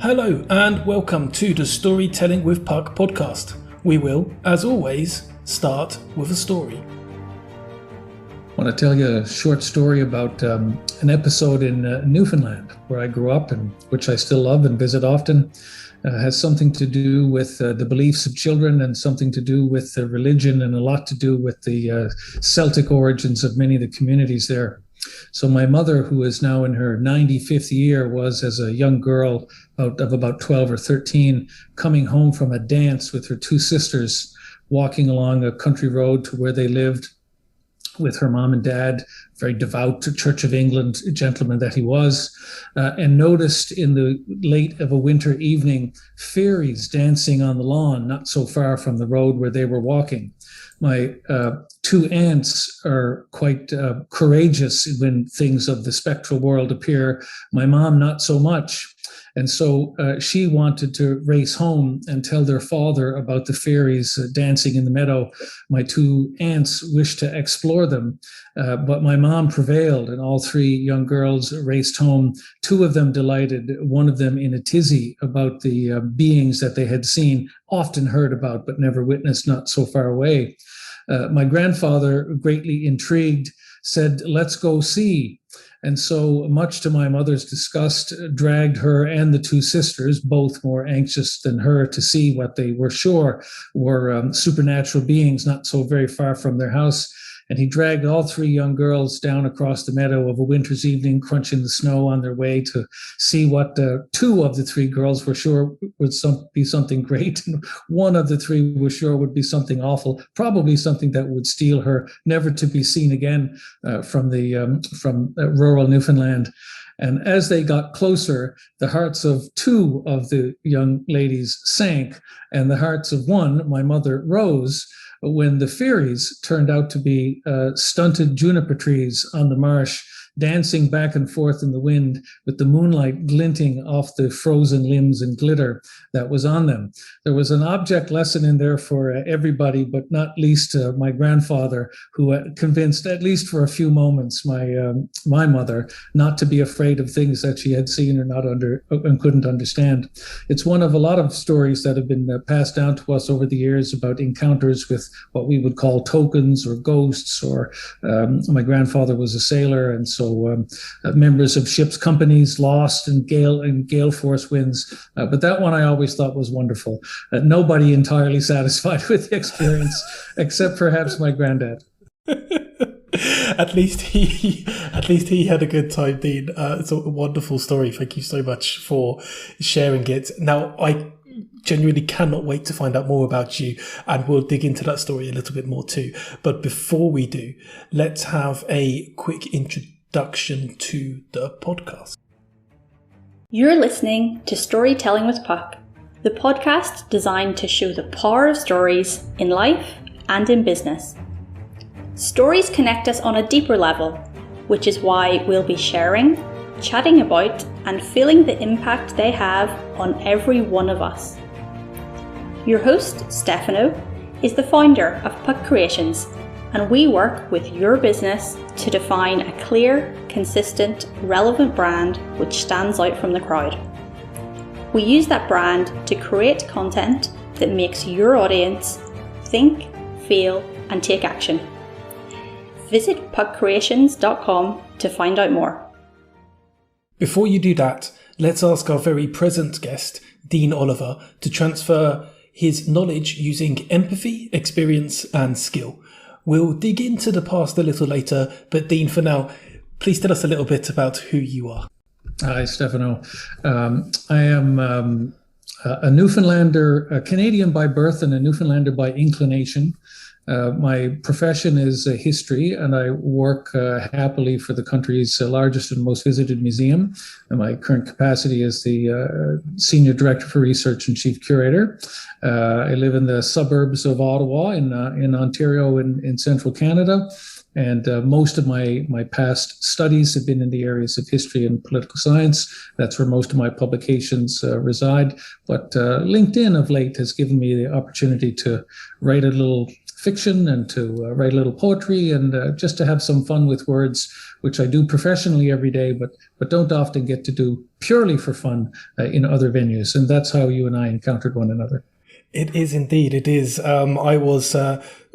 Hello and welcome to the Storytelling with Puck podcast. We will, as always, start with a story. I want to tell you a short story about an episode in Newfoundland where I grew up and which I still love and visit often. Has something to do with the beliefs of children and something to do with religion and a lot to do with the Celtic origins of many of the communities there. So my mother, who is now in her 95th year, was as a young girl of about 12 or 13, coming home from a dance with her two sisters, walking along a country road to where they lived with her mom and dad, very devout Church of England gentleman that he was, and noticed in the late of a winter evening fairies dancing on the lawn not so far from the road where they were walking. My two aunts are quite courageous when things of the spectral world appear. My mom, not so much. And so she wanted to race home and tell their father about the fairies dancing in the meadow. My two aunts wished to explore them, but my mom prevailed, and all three young girls raced home, two of them delighted, one of them in a tizzy about the beings that they had seen, often heard about, but never witnessed, not so far away. My grandfather, greatly intrigued, said, "Let's go see." And so, much to my mother's disgust, dragged her and the two sisters, both more anxious than her, to see what they were sure were supernatural beings not so very far from their house. And he dragged all three young girls down across the meadow of a winter's evening, crunching the snow on their way to see what two of the three girls were sure would be something great. And one of the three was sure would be something awful, probably something that would steal her, never to be seen again from rural Newfoundland. And as they got closer, the hearts of two of the young ladies sank, and the hearts of one, my mother, rose, when the fairies turned out to be stunted juniper trees on the marsh, dancing back and forth in the wind with the moonlight glinting off the frozen limbs and glitter that was on them. There was an object lesson in there for everybody, but not least my grandfather, who convinced, at least for a few moments, my mother not to be afraid of things that she had seen or not and couldn't understand. It's one of a lot of stories that have been passed down to us over the years about encounters with what we would call tokens or ghosts, or my grandfather was a sailor, and so members of ship's companies lost in gale force winds. But that one I always thought was wonderful. Nobody entirely satisfied with the experience, except perhaps my granddad. At least he had a good time, Dean. It's a wonderful story. Thank you so much for sharing it. Now, I genuinely cannot wait to find out more about you, and we'll dig into that story a little bit more too. But before we do, let's have a quick introduction to the podcast. You're listening to Storytelling with Puck, the podcast designed to show the power of stories in life and in business. Stories connect us on a deeper level, which is why we'll be sharing, chatting about, and feeling the impact they have on every one of us. Your host, Stefano, is the founder of Puck Creations, and we work with your business to define a clear, consistent, relevant brand which stands out from the crowd. We use that brand to create content that makes your audience think, feel, and take action. Visit puckcreations.com to find out more. Before you do that, let's ask our very present guest, Dean Oliver, to transfer his knowledge using empathy, experience, and skill. We'll dig into the past a little later, but Dean, for now, please tell us a little bit about who you are. Hi, Stefano. I am a Newfoundlander, a Canadian by birth and a Newfoundlander by inclination. My profession is history, and I work happily for the country's largest and most visited museum. And my current capacity is the Senior Director for Research and Chief Curator. I live in the suburbs of Ottawa in Ontario in central Canada. And most of my past studies have been in the areas of history and political science. That's where most of my publications reside. But LinkedIn of late has given me the opportunity to write a little fiction and to write a little poetry and just to have some fun with words, which I do professionally every day, but don't often get to do purely for fun in other venues. And that's how you and I encountered one another. It is indeed. It is. I was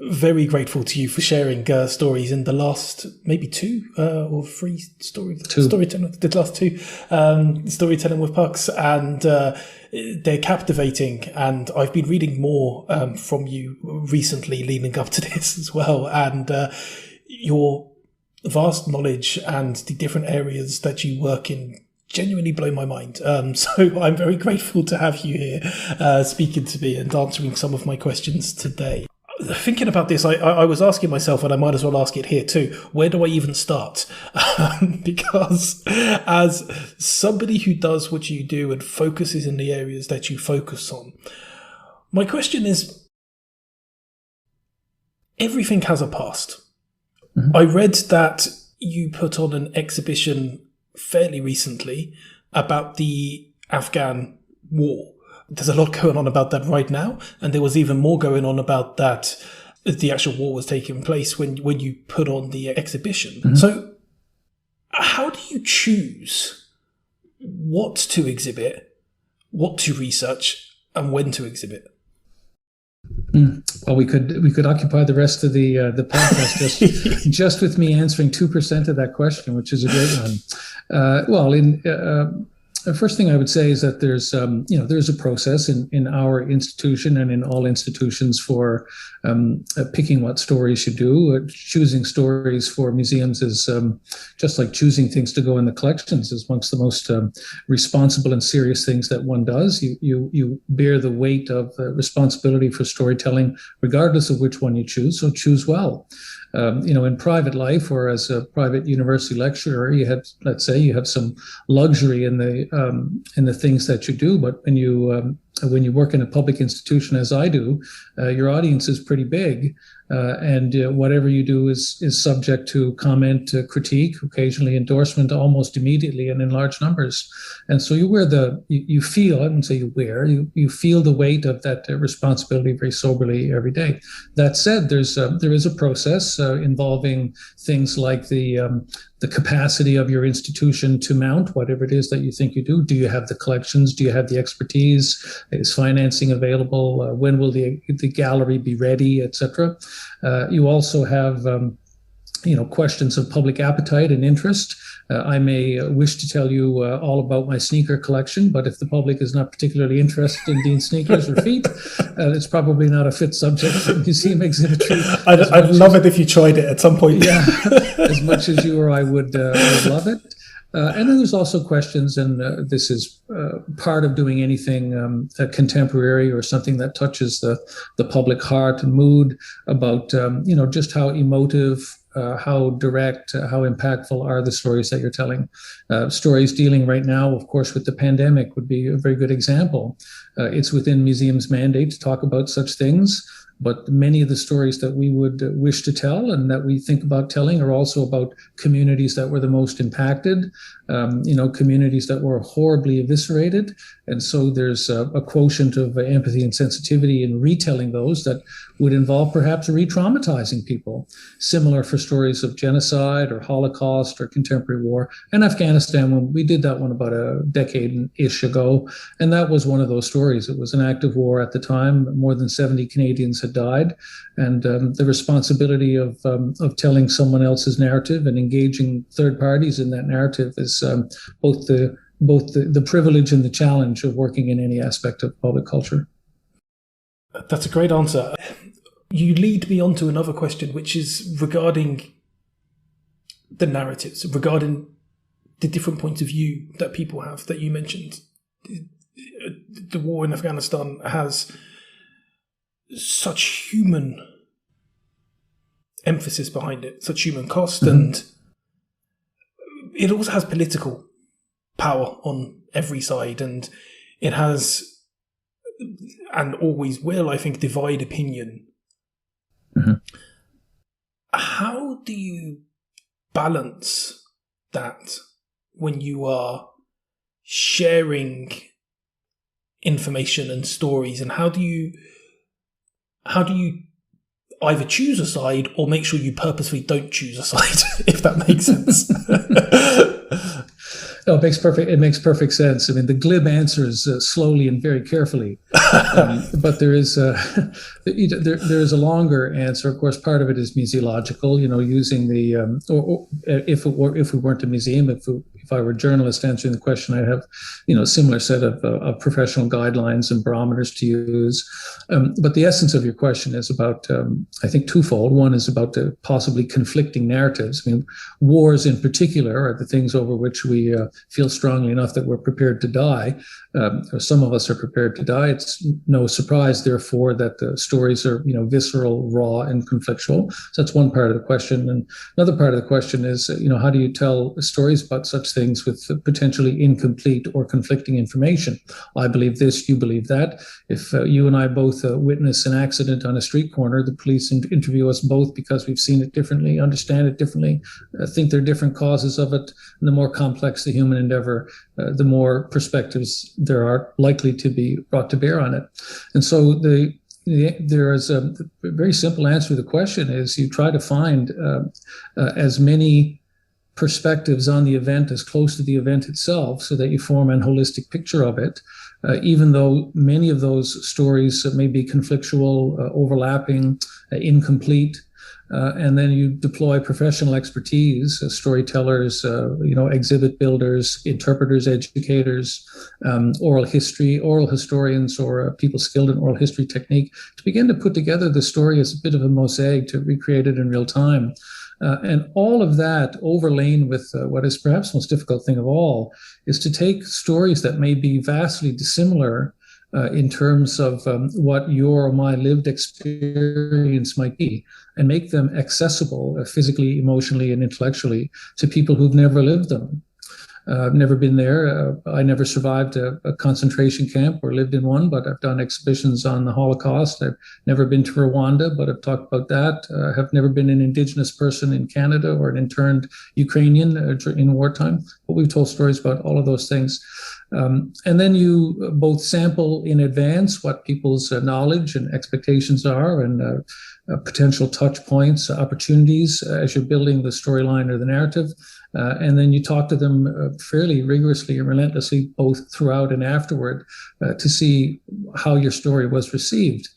very grateful to you for sharing stories in the last maybe 2 or 3 storytelling. The last 2 storytelling with pucks, and they're captivating. And I've been reading more from you recently, leading up to this as well. And your vast knowledge and the different areas that you work in genuinely blow my mind. So I'm very grateful to have you here speaking to me and answering some of my questions today. Thinking about this, I was asking myself, and I might as well ask it here too, where do I even start? Because as somebody who does what you do and focuses in the areas that you focus on, my question is, everything has a past. Mm-hmm. I read that you put on an exhibition fairly recently about the Afghan war. There's a lot going on about that right now, and there was even more going on about that. The actual war was taking place when you put on the exhibition. Mm-hmm. So how do you choose what to exhibit, what to research, and when to exhibit? Well, we could occupy the rest of the podcast just with me answering 2% of that question, which is a great one. The first thing I would say is that there's a process in our institution and in all institutions for picking what stories you do. Choosing stories for museums is just like choosing things to go in the collections, is amongst the most responsible and serious things that one does. You bear the weight of responsibility for storytelling, regardless of which one you choose. So choose well. In private life or as a private university lecturer, you have some luxury in the things that you do. But when you work in a public institution, as I do, your audience is pretty big, and whatever you do is subject to comment, critique, occasionally endorsement, almost immediately and in large numbers. And so you feel, I wouldn't say you feel the weight of that responsibility very soberly every day. That said, there is a process involving things like the capacity of your institution to mount whatever it is that you think you do. Do you have the collections? Do you have the expertise? Is financing available? When will the gallery be ready, etc.? You also have questions of public appetite and interest. I may wish to tell you all about my sneaker collection, but if the public is not particularly interested in Dean's sneakers or feet, it's probably not a fit subject for museum exhibitry. I'd love it if you tried it at some point. Yeah, as much as you or I would love it. And then there's also questions, and this is part of doing anything contemporary or something that touches the public heart and mood, about just how emotive, how direct, how impactful are the stories that you're telling. Stories dealing right now, of course, with the pandemic would be a very good example. It's within museums' mandate to talk about such things. But many of the stories that we would wish to tell and that we think about telling are also about communities that were the most impacted, communities that were horribly eviscerated. And so there's a quotient of empathy and sensitivity in retelling those that would involve perhaps re-traumatizing people. Similar for stories of genocide or Holocaust or contemporary war. And Afghanistan, when we did that one about a decade-ish ago, and that was one of those stories. It was an active war at the time. More than 70 Canadians had died, and the responsibility of telling someone else's narrative and engaging third parties in that narrative is both the privilege and the challenge of working in any aspect of public culture. That's a great answer. You lead me on to another question, which is regarding the narratives, regarding the different points of view that people have that you mentioned. The war in Afghanistan has such human emphasis behind it, such human cost, and it also has political power on every side, and it has, and always will, I think, divide opinion. how do you balance that when you are sharing information and stories, and how do you either choose a side or make sure you purposely don't choose a side, if that makes sense? No, it makes perfect sense. I mean, the glib answer is slowly and very carefully, but there is there is a longer answer. Of course, part of it is museological. Using the or if we weren't a museum, if I were a journalist answering the question, I'd have a similar set of professional guidelines and barometers to use. But the essence of your question is about I think twofold. One is about the possibly conflicting narratives. I mean, wars in particular are the things over which we feel strongly enough that we're prepared to die. Or some of us are prepared to die. It's no surprise, therefore, that the stories are, visceral, raw, and conflictual. So that's one part of the question. And another part of the question is, how do you tell stories about such things with potentially incomplete or conflicting information? I believe this, you believe that. If you and I both witness an accident on a street corner, the police interview us both because we've seen it differently, understand it differently, think there are different causes of it. And the more complex the human endeavor, the more perspectives there are likely to be brought to bear on it. And so there is a very simple answer to the question is you try to find as many perspectives on the event as close to the event itself so that you form an holistic picture of it, even though many of those stories may be conflictual, overlapping, incomplete. And then you deploy professional expertise, storytellers, exhibit builders, interpreters, educators, oral historians, or people skilled in oral history technique to begin to put together the story as a bit of a mosaic to recreate it in real time. And all of that overlain with what is perhaps the most difficult thing of all is to take stories that may be vastly dissimilar in terms of what your or my lived experience might be, and make them accessible physically, emotionally, and intellectually to people who've never lived them. I've never been there. I never survived a concentration camp or lived in one, but I've done exhibitions on the Holocaust. I've never been to Rwanda, but I've talked about that. I have never been an Indigenous person in Canada or an interned Ukrainian in wartime, but we've told stories about all of those things. And then you both sample in advance what people's knowledge and expectations are, and potential touch points, opportunities as you're building the storyline or the narrative. And then you talk to them fairly rigorously and relentlessly, both throughout and afterward, to see how your story was received.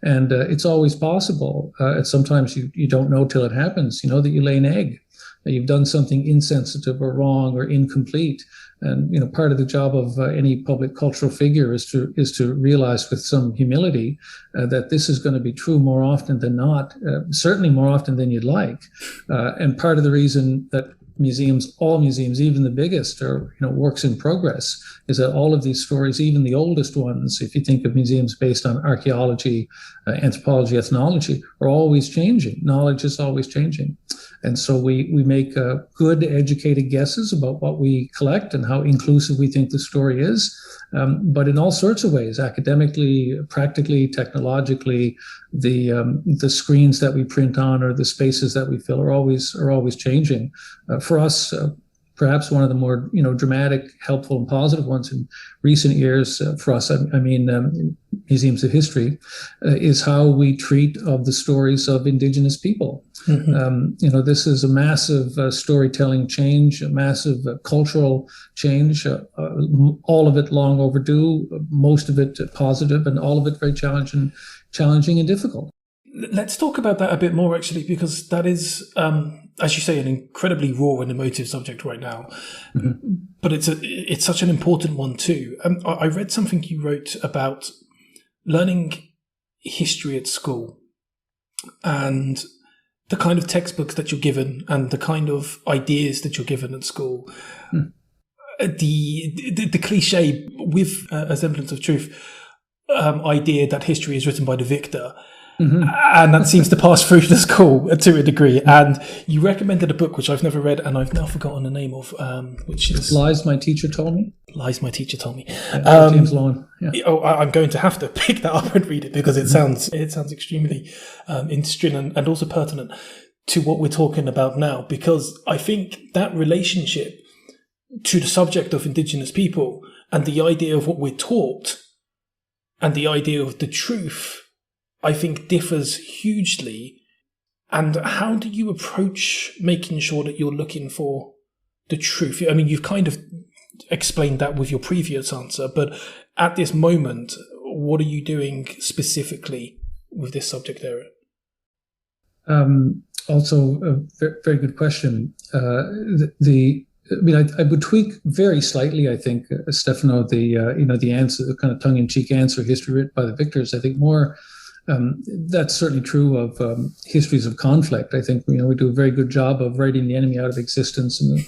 And it's always possible. Sometimes you don't know till it happens, that you lay an egg, that you've done something insensitive or wrong or incomplete. And part of the job of any public cultural figure is to realize with some humility that this is going to be true more often than not, certainly more often than you'd like. And part of the reason that all museums, even the biggest, are works in progress, is that all of these stories, even the oldest ones, if you think of museums based on archaeology, anthropology, ethnology, are always changing. Knowledge is always changing. And so we make good, educated guesses about what we collect and how inclusive we think the story is, but in all sorts of ways, academically, practically, technologically, the screens that we print on or the spaces that we fill are always changing. For us, perhaps one of the more dramatic, helpful, and positive ones in recent years for us, I mean museums of history, is how we treat of the stories of Indigenous people. Mm-hmm. This is a massive storytelling change, a massive cultural change, all of it long overdue, most of it positive, and all of it very challenging and difficult. Let's talk about that a bit more, actually, because that is, as you say, an incredibly raw and emotive subject right now. Mm-hmm. But it's such an important one too. I read something you wrote about learning history at school and the kind of textbooks that you're given and the kind of ideas that you're given at school. Mm. The cliche with a semblance of truth idea that history is written by the victor. Mm-hmm. And that seems to pass through the school to a degree. And you recommended a book which I've never read and I've now forgotten the name of, which is Lies My Teacher Told Me. Lies My Teacher Told Me. James Long. Yeah. I'm going to have to pick that up and read it because it sounds extremely interesting and also pertinent. to what we're talking about now, because I think that relationship to the subject of Indigenous people and the idea of what we're taught and the idea of the truth, I think differs hugely. And how do you approach making sure that you're looking for the truth? I mean, you've kind of explained that with your previous answer, but at this moment, what are you doing specifically with this subject area? Also, a very good question. I would tweak very slightly, I think, Stefano, the answer, the kind of tongue-in-cheek answer, history written by the victors. I think more, that's certainly true of histories of conflict. I think, we do a very good job of writing the enemy out of existence, and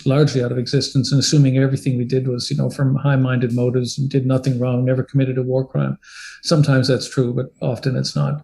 largely out of existence, and assuming everything we did was, from high-minded motives and did nothing wrong, never committed a war crime. Sometimes that's true, but often it's not.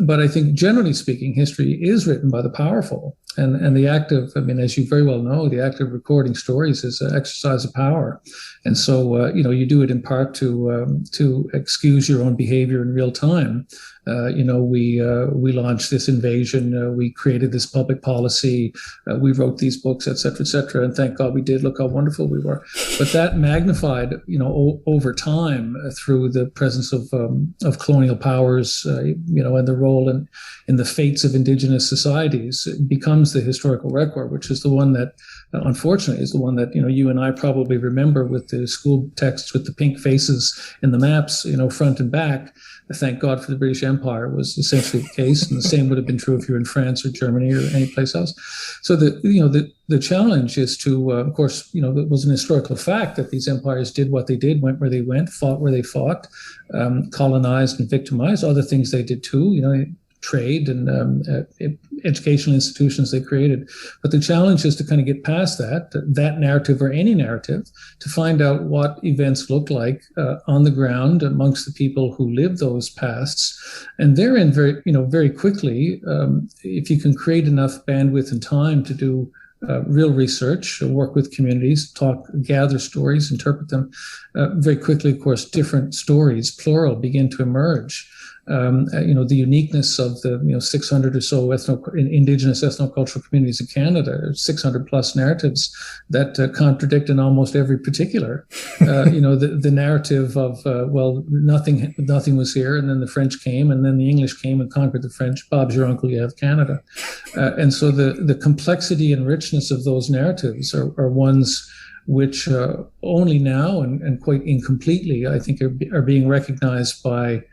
But I think, generally speaking, history is written by the powerful. And the act of, as you very well know, the act of recording stories is an exercise of power. And so, you do it in part to excuse your own behavior in real time. We launched this invasion. We created this public policy. We wrote these books, et cetera, and thank God we did. Look how wonderful we were. But that magnified, over time through the presence of colonial powers, and the role in the fates of indigenous societies, it becomes the historical record, which is the one that, unfortunately, is the one that you and I probably remember, with the school texts with the pink faces in the maps, front and back. Thank God for the British Empire was essentially the case, and the same would have been true if you're in France or Germany or any place else. So the challenge is to, of course, it was an historical fact that these empires did what they did, went where they went, fought where they fought, colonized and victimized. Other things they did too, trade and educational institutions they created. But the challenge is to kind of get past that narrative, or any narrative, to find out what events look like on the ground amongst the people who live those pasts. And therein, very quickly, if you can create enough bandwidth and time to do real research, work with communities, gather stories, interpret them, very quickly, of course, different stories, plural, begin to emerge. The uniqueness of the 600 or so indigenous ethnocultural communities in Canada, 600 plus narratives that contradict in almost every particular. The narrative of nothing was here, and then the French came, and then the English came and conquered the French. Bob's your uncle, you have Canada. And so the complexity and richness of those narratives are ones which only now and quite incompletely, I think, are being recognized by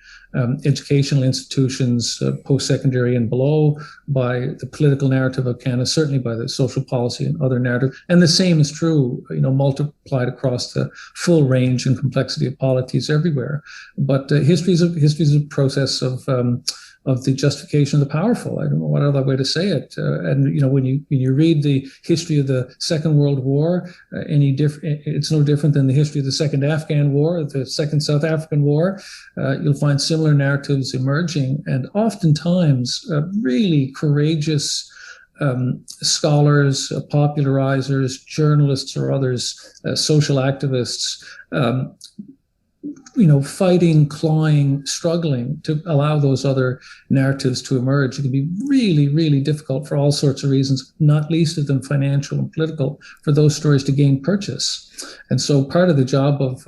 educational institutions, post-secondary and below, by the political narrative of Canada, certainly by the social policy and other narrative. And the same is true, multiplied across the full range and complexity of polities everywhere. But history is a process of the justification of the powerful. I don't know what other way to say it. When you read the history of the Second World War, it's no different than the history of the Second Afghan War, the Second South African War. You'll find similar narratives emerging, and oftentimes really courageous scholars, popularizers, journalists, or others, social activists, fighting, clawing, struggling to allow those other narratives to emerge. It can be really, really difficult for all sorts of reasons, not least of them financial and political, for those stories to gain purchase. And so part of the job of,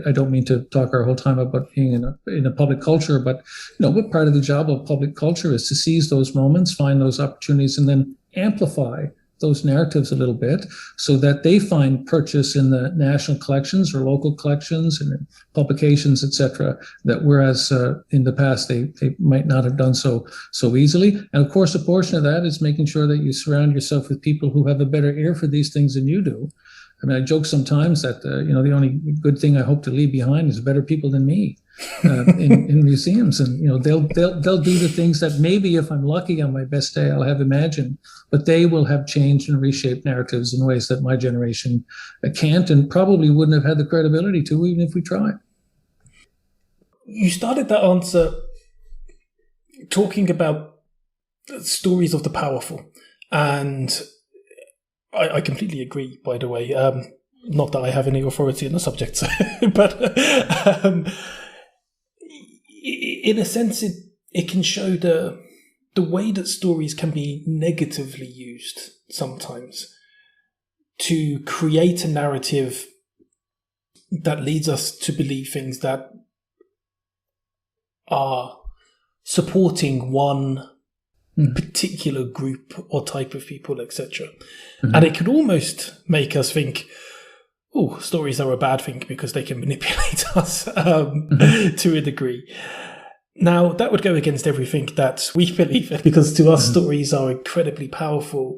I don't mean to talk our whole time about being in a public culture, but what part of the job of public culture is to seize those moments, find those opportunities, and then amplify those narratives a little bit so that they find purchase in the national collections or local collections and publications, etc., that whereas in the past they might not have done so easily. And of course, a portion of that is making sure that you surround yourself with people who have a better ear for these things than you do. I joke sometimes that the only good thing I hope to leave behind is better people than me in museums, and they'll do the things that maybe, if I'm lucky on my best day, I'll have imagined, but they will have changed and reshaped narratives in ways that my generation can't, and probably wouldn't have had the credibility to, even if we tried. You started that answer talking about stories of the powerful, and I completely agree, by the way. Not that I have any authority on the subject, but in a sense, it can show the the way that stories can be negatively used sometimes to create a narrative that leads us to believe things that are supporting one particular group or type of people, etc. And it could almost make us think, oh, stories are a bad thing because they can manipulate us to a degree. Now, that would go against everything that we believe in, because to us, stories are incredibly powerful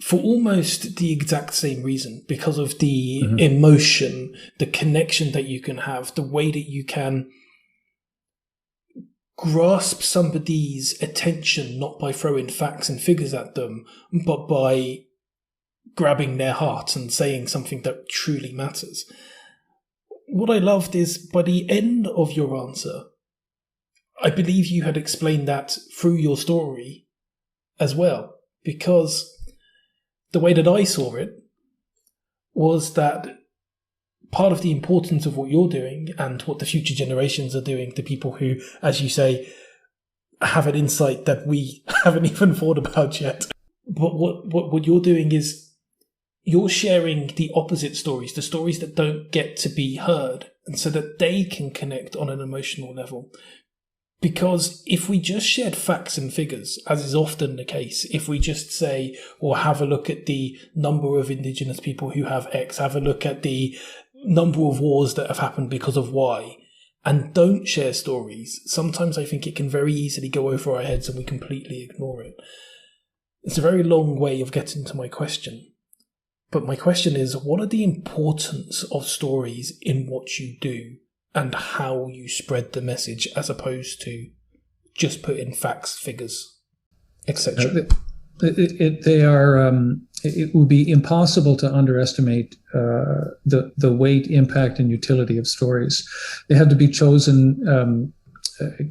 for almost the exact same reason, because of the emotion, the connection that you can have, the way that you can grasp somebody's attention, not by throwing facts and figures at them, but by grabbing their heart and saying something that truly matters. What I loved is, by the end of your answer, I believe you had explained that through your story as well, because the way that I saw it was that part of the importance of what you're doing and what the future generations are doing, the people who, as you say, have an insight that we haven't even thought about yet. But what you're doing is you're sharing the opposite stories, the stories that don't get to be heard, and so that they can connect on an emotional level. Because if we just shared facts and figures, as is often the case, if we just say, or have a look at the number of indigenous people who have X, have a look at the number of wars that have happened because of Y, and don't share stories, sometimes I think it can very easily go over our heads and we completely ignore it. It's a very long way of getting to my question. But my question is, what are the importance of stories in what you do and how you spread the message, as opposed to just put in facts, figures, etc.? It would be impossible to underestimate the weight, impact, and utility of stories. They have to be chosen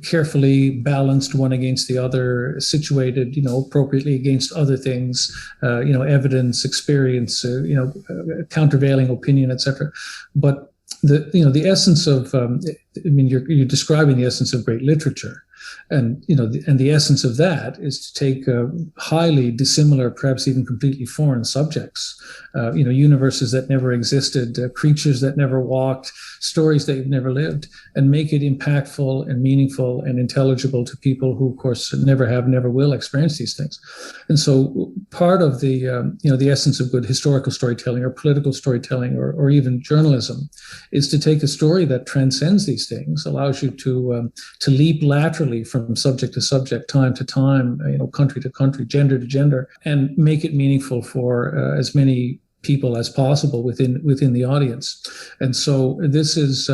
carefully, balanced one against the other, situated, appropriately against other things, evidence, experience, countervailing opinion, etc. But the essence of, you're describing the essence of great literature. And, and the essence of that is to take highly dissimilar, perhaps even completely foreign subjects, universes that never existed, creatures that never walked, stories that you've never lived, and make it impactful and meaningful and intelligible to people who, of course, never have, never will experience these things. And so part of the, the essence of good historical storytelling or political storytelling or even journalism is to take a story that transcends these things, allows you to leap laterally from subject to subject, time to time, country to country, gender to gender, and make it meaningful for as many people as possible within the audience. And so this is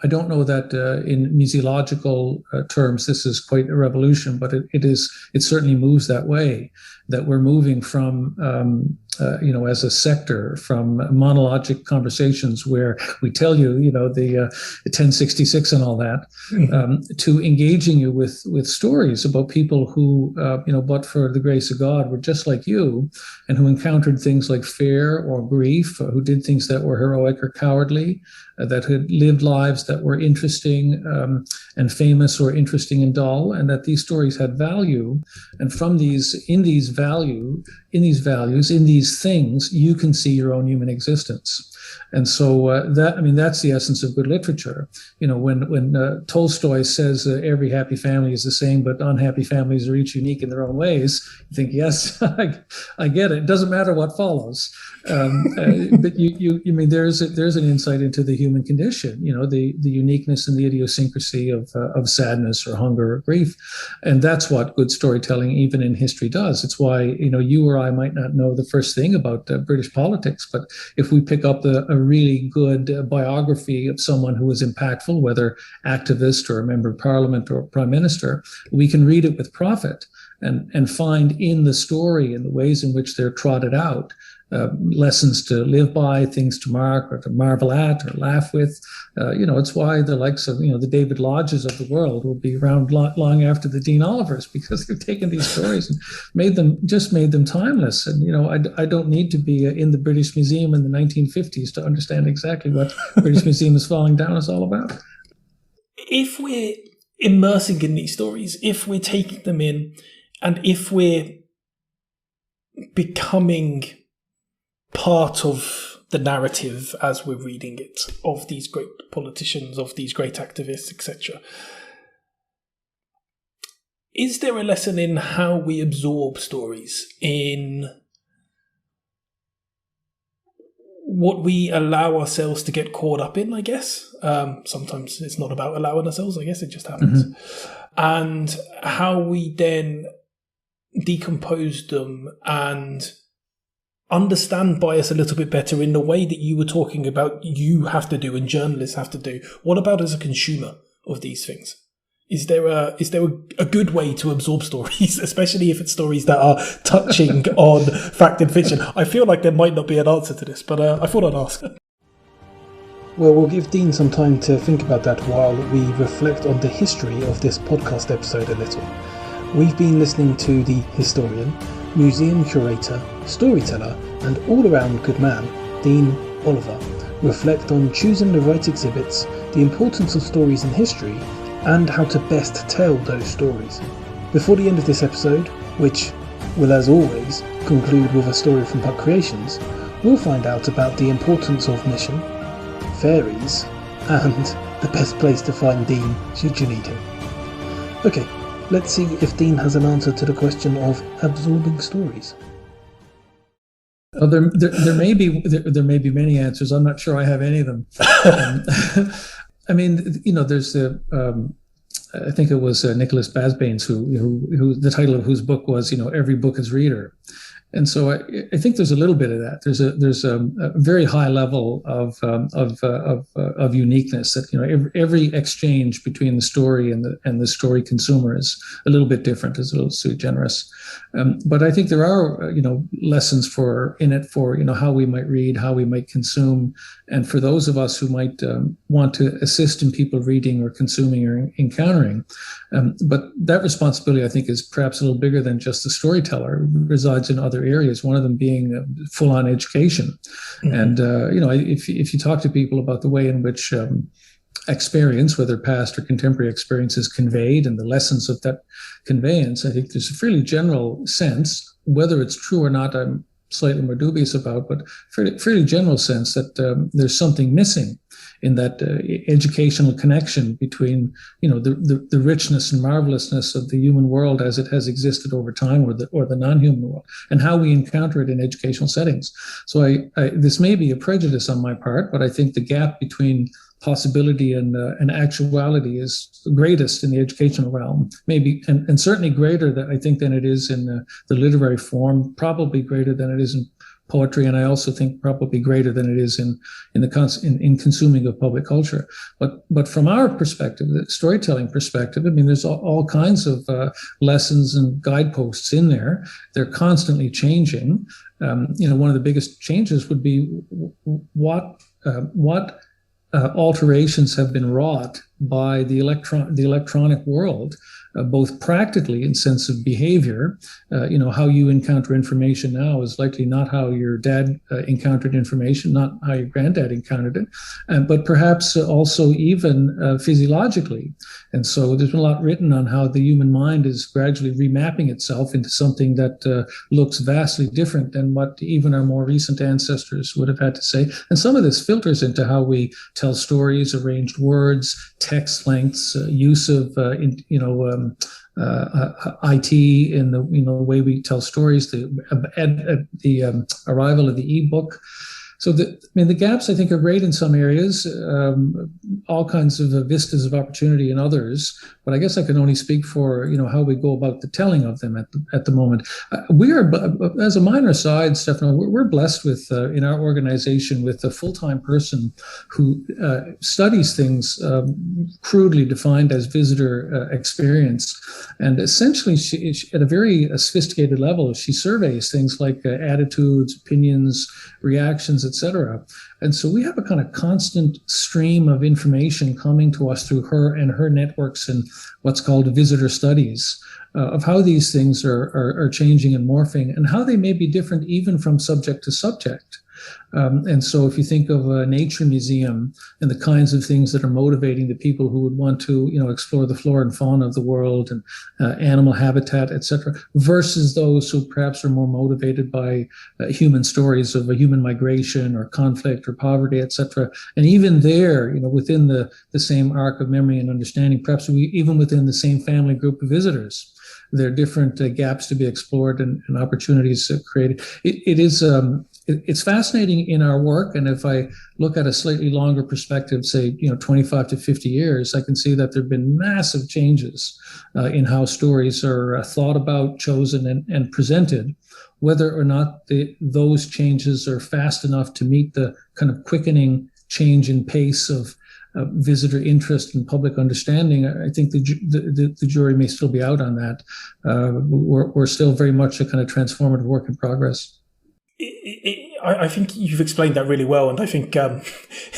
I don't know that in museological terms this is quite a revolution, but it certainly moves that way, that we're moving from as a sector, from monologic conversations where we tell you the 1066 and all that, to engaging you with stories about people who but for the grace of God were just like you, and who encountered things like fear or grief, who did things that were heroic or cowardly, that had lived lives that were interesting and famous, or interesting and dull, and that these stories had value. And from these things, you can see your own human existence. And so that's the essence of good literature. When Tolstoy says every happy family is the same, but unhappy families are each unique in their own ways, you think, yes, I get it. It doesn't matter what follows. But there's an insight into the human condition, the uniqueness and the idiosyncrasy of sadness or hunger or grief. And that's what good storytelling, even in history, does. It's why, you or I might not know the first thing about British politics, but if we pick up a really good biography of someone who was impactful, whether activist or a member of parliament or prime minister, we can read it with profit and find in the story and the ways in which they're trotted out lessons to live by, things to mark or to marvel at or laugh with. It's why the likes of, the David Lodges of the world will be around long after the Dean Olivers, because they've taken these stories and made them timeless. And, I don't need to be in the British Museum in the 1950s to understand exactly what British Museum is Falling Down is all about. If immersing in these stories, if we're taking them in, and if we're becoming part of the narrative as we're reading it, of these great politicians, of these great activists, etc. Is there a lesson in how we absorb stories, in what we allow ourselves to get caught up in, I guess? Sometimes it's not about allowing ourselves, I guess it just happens. And how we then decompose them and understand bias a little bit better in the way that you were talking about you have to do and journalists have to do. What about as a consumer of these things? Is there a good way to absorb stories, especially if it's stories that are touching on fact and fiction? I feel like there might not be an answer to this, but I thought I'd ask. Well, we'll give Dean some time to think about that while we reflect on the history of this podcast episode a little. We've been listening to the historian, museum curator, storyteller, and all-around good man, Dean Oliver, reflect on choosing the right exhibits, the importance of stories in history, and how to best tell those stories. Before the end of this episode, which will as always conclude with a story from Puck Creations, we'll find out about the importance of mission, fairies, and the best place to find Dean should you need him. Okay, let's see if Dean has an answer to the question of absorbing stories. Well, there may be many answers. I'm not sure I have any of them. I mean, there's I think it was Nicholas Basbanes who the title of whose book was, Every Book is Reader. And so I think there's a little bit of that. There's a very high level of uniqueness that every exchange between the story and the story consumer is a little bit different, is a little sui generis. But I think there are lessons in it for how we might read, how we might consume, and for those of us who might want to assist in people reading or consuming or encountering. But that responsibility, I think, is perhaps a little bigger than just the storyteller. It resides in other areas, one of them being full-on education. Mm-hmm. And if you talk to people about the way in which experience, whether past or contemporary experience, is conveyed and the lessons of that conveyance, I think there's a fairly general sense, whether it's true or not, I'm slightly more dubious about, but fairly general sense that there's something missing in that educational connection between, the richness and marvelousness of the human world as it has existed over time, or the non-human world, and how we encounter it in educational settings. So this may be a prejudice on my part, but I think the gap between possibility and actuality is greatest in the educational realm, maybe, and certainly greater than it is in the literary form, probably greater than it is in poetry, and I also think probably greater than it is in consuming of public culture. But from our perspective, the storytelling perspective, I mean, there's all kinds of lessons and guideposts in there. They're constantly changing. One of the biggest changes would be what alterations have been wrought by the electronic world, both practically in sense of behavior. How you encounter information now is likely not how your dad encountered information, not how your granddad encountered it, but perhaps also even physiologically. And so there's been a lot written on how the human mind is gradually remapping itself into something that looks vastly different than what even our more recent ancestors would have had to say. And some of this filters into how we tell stories, arranged words, text lengths, use of IT in the way we tell stories, the arrival of the ebook. So the gaps, I think, are great in some areas, all kinds of vistas of opportunity in others. But I guess I can only speak for how we go about the telling of them at the moment. We are, as a minor aside, Stefano, we're blessed with in our organization with a full-time person who studies things crudely defined as visitor experience, and essentially she at a very sophisticated level, she surveys things like attitudes, opinions, reactions, etc. And so we have a kind of constant stream of information coming to us through her and her networks and what's called visitor studies of how these things are changing and morphing, and how they may be different even from subject to subject. And so if you think of a nature museum and the kinds of things that are motivating the people who would want to, explore the flora and fauna of the world and animal habitat, etc., versus those who perhaps are more motivated by human stories of a human migration or conflict or poverty, etc. And even there, within the same arc of memory and understanding, perhaps even within the same family group of visitors, there are different gaps to be explored and opportunities created. It's fascinating in our work, and if I look at a slightly longer perspective, say 25 to 50 years, I can see that there have been massive changes in how stories are thought about, chosen, and presented. Whether or not those changes are fast enough to meet the kind of quickening change in pace of visitor interest and public understanding, I think the jury may still be out on that. We're still very much a kind of transformative work in progress. I think you've explained that really well, and I think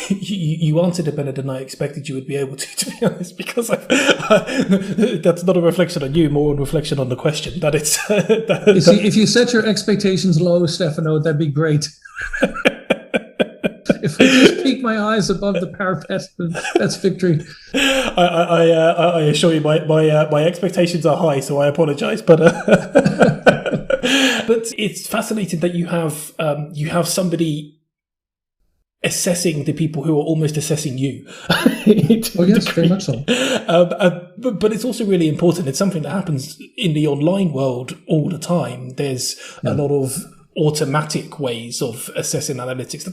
you answered it better than I expected you would be able to be honest, because that's not a reflection on you, more a reflection on the question. That it's if you set your expectations low, Stefano, that'd be great. If I just peek my eyes above the parapet, that's victory. I assure you, my expectations are high, so I apologise. But but it's fascinating that you have somebody assessing the people who are almost assessing you. Yes, very much so. But it's also really important. It's something that happens in the online world all the time. There's a lot of automatic ways of assessing analytics.